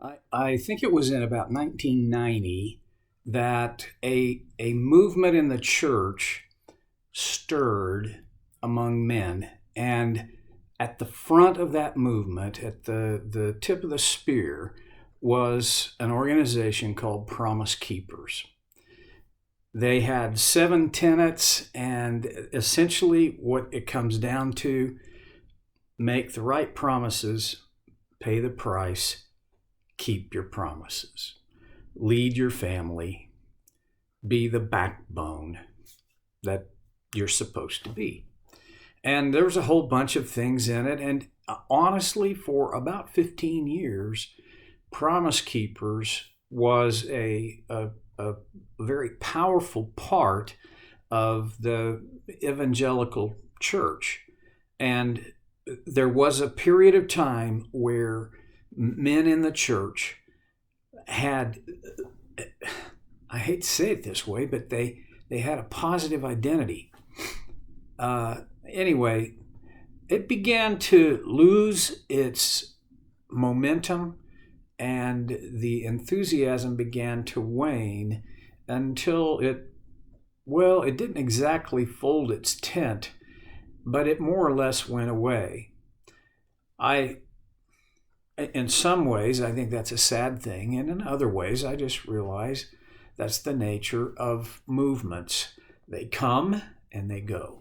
I think it was in about 1990 that a movement in the church stirred among men. And at the front of that movement, at the tip of the spear, was an organization called Promise Keepers. They had seven tenets, and essentially what it comes down to: make the right promises, pay the price, keep your promises, lead your family, be the backbone that you're supposed to be. And there was a whole bunch of things in it. And honestly, for about 15 years, Promise Keepers was a very powerful part of the evangelical church. And there was a period of time where men in the church had, I hate to say it this way, but they had a positive identity. Anyway, it began to lose its momentum, and the enthusiasm began to wane until it didn't exactly fold its tent, but it more or less went away. In some ways, I think that's a sad thing, and in other ways, I just realize that's the nature of movements. They come and they go.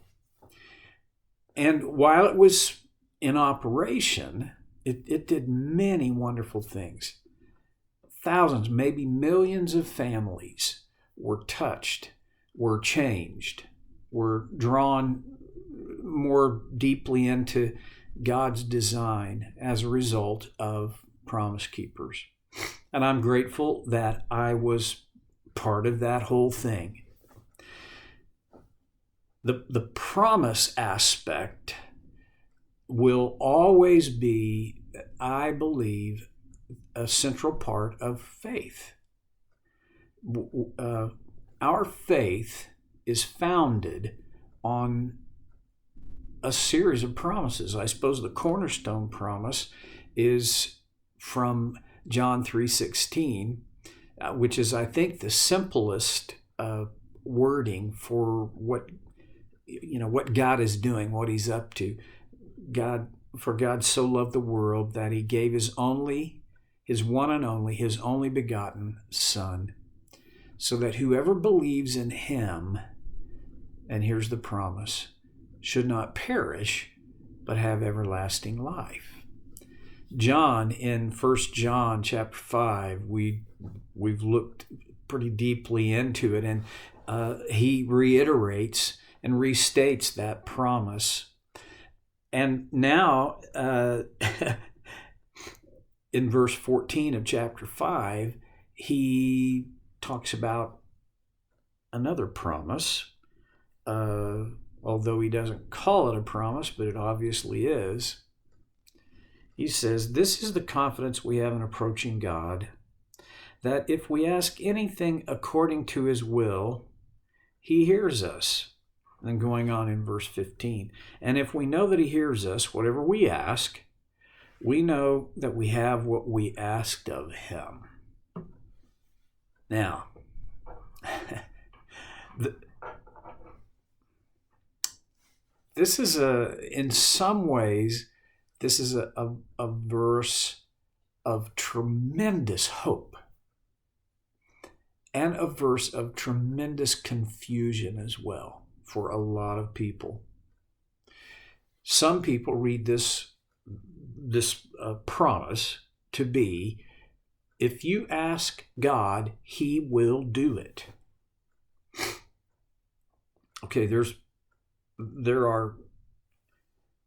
And while it was in operation, it did many wonderful things. Thousands, maybe millions of families were touched, were changed, were drawn more deeply into God's design as a result of Promise Keepers. And I'm grateful that I was part of that whole thing. The promise aspect will always be, I believe, a central part of faith. Our faith is founded on a series of promises. I suppose the cornerstone promise is from John 3:16, which is, I think, the simplest wording for what God is doing, what He's up to. For God so loved the world that He gave His one and only, His only begotten Son, so that whoever believes in Him, and here's the promise, should not perish, but have everlasting life. John, in 1 John chapter 5, we've looked pretty deeply into it, and he reiterates and restates that promise. And now, in verse 14 of chapter 5, he talks about another promise, although he doesn't call it a promise, but it obviously is. He says, "This is the confidence we have in approaching God, that if we ask anything according to His will, He hears us." And then going on in verse 15, "And if we know that He hears us, whatever we ask, we know that we have what we asked of Him." Now, this is in some ways, this is a verse of tremendous hope and a verse of tremendous confusion as well for a lot of people. Some people read this promise to be, if you ask God, He will do it. Okay, there are,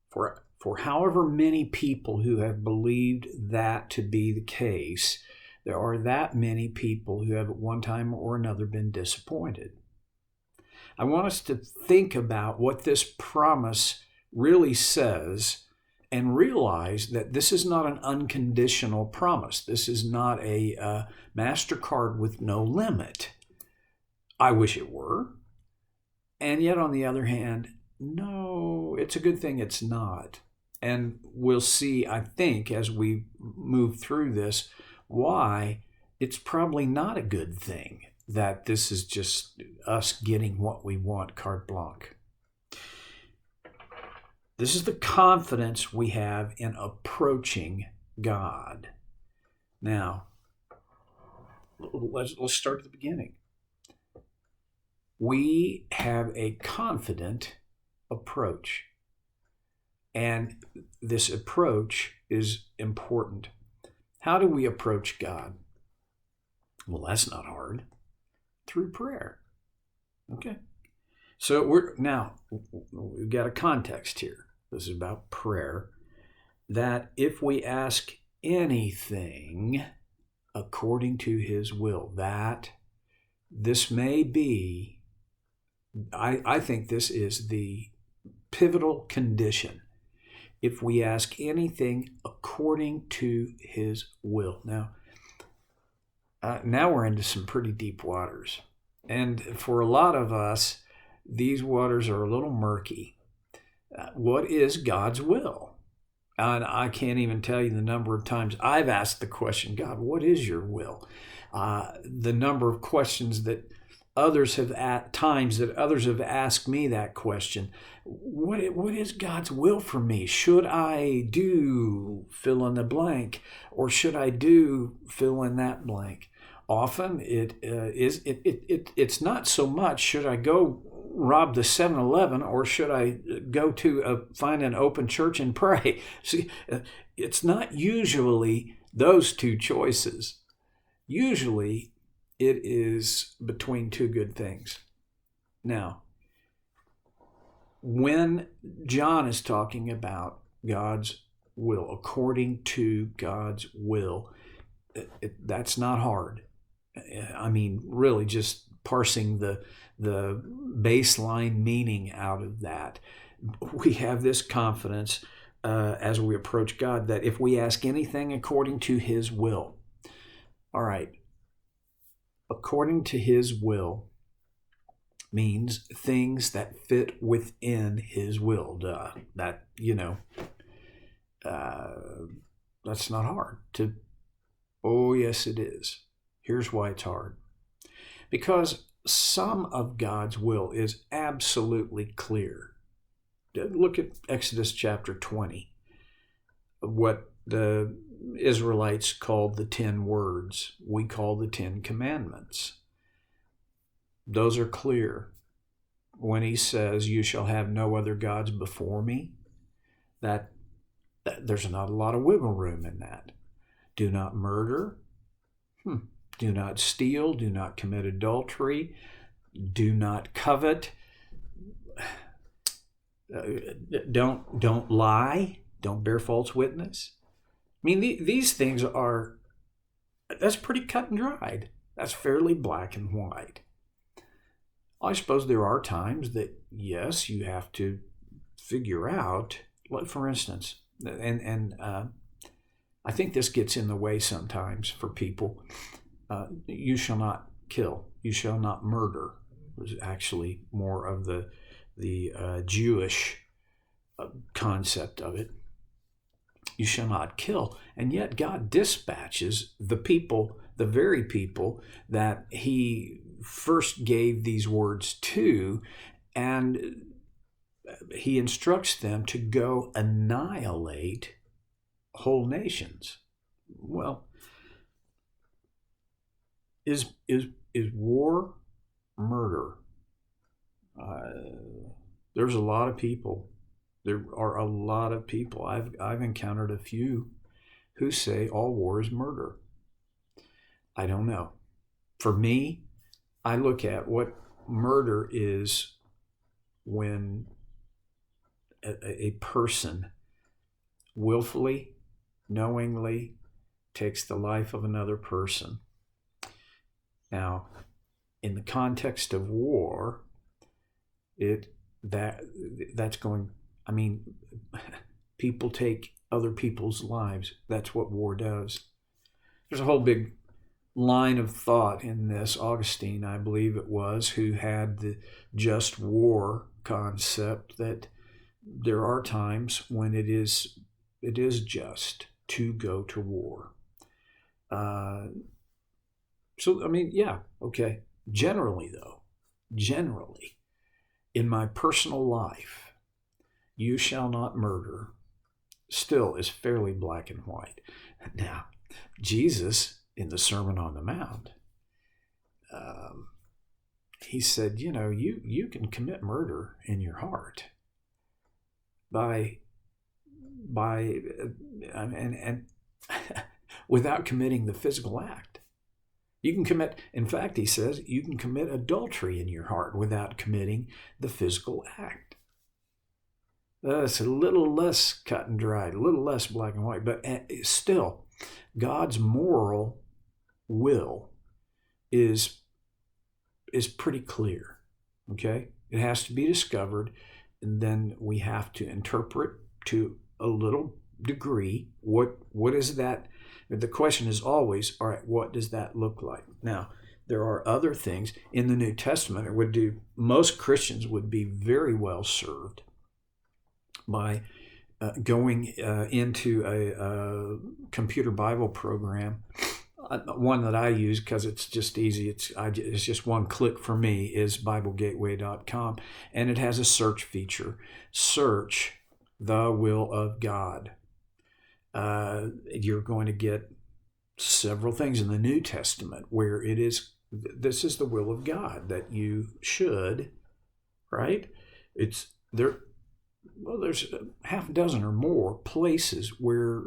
for however many people who have believed that to be the case, there are that many people who have at one time or another been disappointed. I want us to think about what this promise really says and realize that this is not an unconditional promise. This is not a MasterCard with no limit. I wish it were. And yet, on the other hand, no, it's a good thing it's not. And we'll see, I think, as we move through this, why it's probably not a good thing that this is just us getting what we want carte blanche. This is the confidence we have in approaching God. Now, let's start at the beginning. We have a confident approach, and this approach is important. How do we approach God? Well, that's not hard. Through prayer. Okay. So we've got a context here. This is about prayer. That if we ask anything according to his will, that this may be, I think this is the pivotal condition. If we ask anything according to his will. Now we're into some pretty deep waters. And for a lot of us, these waters are a little murky. What is God's will? And I can't even tell you the number of times I've asked the question, God, what is your will? The number of questions that others have asked me that question. What is God's will for me? Should I do fill in the blank, or should I do fill in that blank? Often it's not so much should I go rob the 7-Eleven or should I go to find an open church and pray. See, it's not usually those two choices. Usually it is between two good things. Now, when John is talking about God's will, according to God's will, that's not hard. I mean, really just parsing the baseline meaning out of that. We have this confidence as we approach God that if we ask anything according to his will, all right, according to his will means things that fit within his will. That, that's not hard to. Oh, yes, it is. Here's why it's hard. Because some of God's will is absolutely clear. Look at Exodus chapter 20, what the Israelites called the 10 words. We call the 10 commandments. Those are clear. When he says, you shall have no other gods before me, that there's not a lot of wiggle room in that. Do not murder. Do not steal. Do not commit adultery. Do not covet. Don't lie. Don't bear false witness. I mean, these things that's pretty cut and dried. That's fairly black and white. I suppose there are times that, yes, you have to figure out, like for instance, and I think this gets in the way sometimes for people. You shall not kill. You shall not murder. There's actually more of the Jewish concept of it. You shall not kill. And yet God dispatches the people, the very people that he first gave these words to, and he instructs them to go annihilate whole nations. Well, is war murder? There's a lot of people. There are a lot of people. I've encountered a few who say all war is murder. I don't know. For me, I look at what murder is when a person willfully, knowingly takes the life of another person. Now, in the context of war, that's going. I mean, people take other people's lives. That's what war does. There's a whole big line of thought in this. Augustine, I believe it was, who had the just war concept that there are times when it is just to go to war. So, I mean, yeah, okay. Generally, though, generally, in my personal life, you shall not murder still is fairly black and white. Now, Jesus, in the Sermon on the Mount, he said, you can commit murder in your heart by and without committing the physical act. You can commit, in fact, he says, you can commit adultery in your heart without committing the physical act. It's a little less cut and dried, a little less black and white, but still, God's moral will is pretty clear, okay? It has to be discovered, and then we have to interpret to a little degree what is that. The question is always, all right, what does that look like? Now, there are other things in the New Testament. Most Christians would be very well served by going into a computer Bible program. One that I use because it's just easy. It's just one click for me is BibleGateway.com, and it has a search feature. Search the will of God. You're going to get several things in the New Testament where this is the will of God that you should, right? It's there. Well, there's a half a dozen or more places where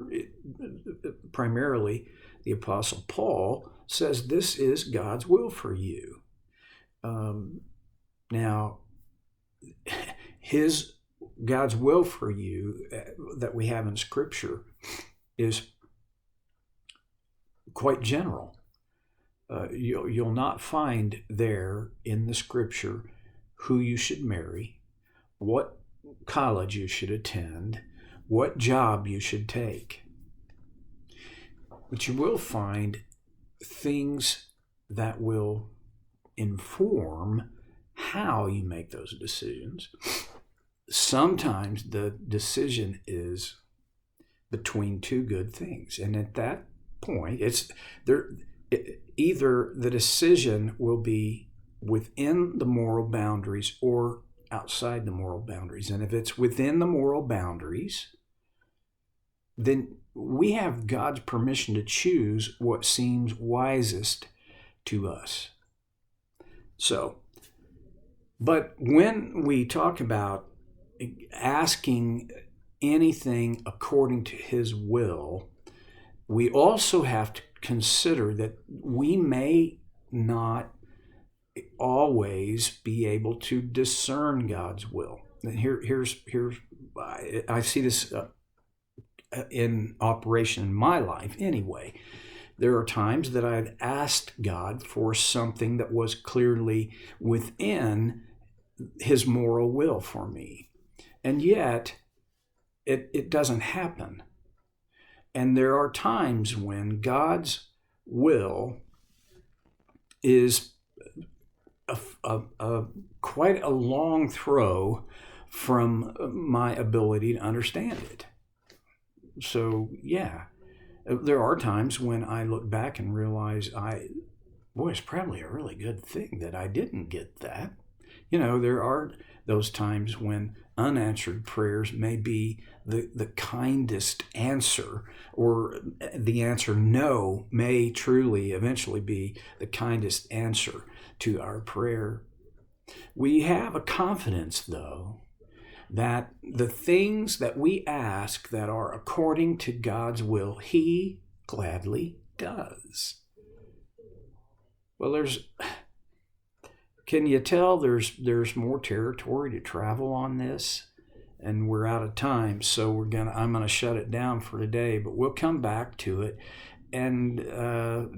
primarily the Apostle Paul says this is God's will for you. Now, God's will for you that we have in Scripture is quite general. You'll not find there in the Scripture who you should marry, what college you should attend, what job you should take. But you will find things that will inform how you make those decisions. Sometimes the decision is between two good things, and at that point, either the decision will be within the moral boundaries or outside the moral boundaries. And if it's within the moral boundaries, then we have God's permission to choose what seems wisest to us. So, but when we talk about asking anything according to His will, we also have to consider that we may not always be able to discern God's will. And here's I see this in operation in my life anyway. There are times that I've asked God for something that was clearly within His moral will for me, and yet it doesn't happen. And there are times when God's will is quite a long throw from my ability to understand it. So, yeah, there are times when I look back and realize it's probably a really good thing that I didn't get that. There are those times when unanswered prayers may be the kindest answer, or the answer no may truly eventually be the kindest answer to our prayer. We have a confidence, though, that the things that we ask that are according to God's will, He gladly does. Well, can you tell there's more territory to travel on this? And we're out of time, so I'm gonna shut it down for today, but we'll come back to it and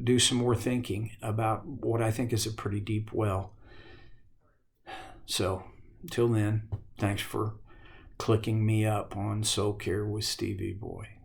do some more thinking about what I think is a pretty deep well. So, until then, thanks for clicking me up on Soul Care with Stevie Boy.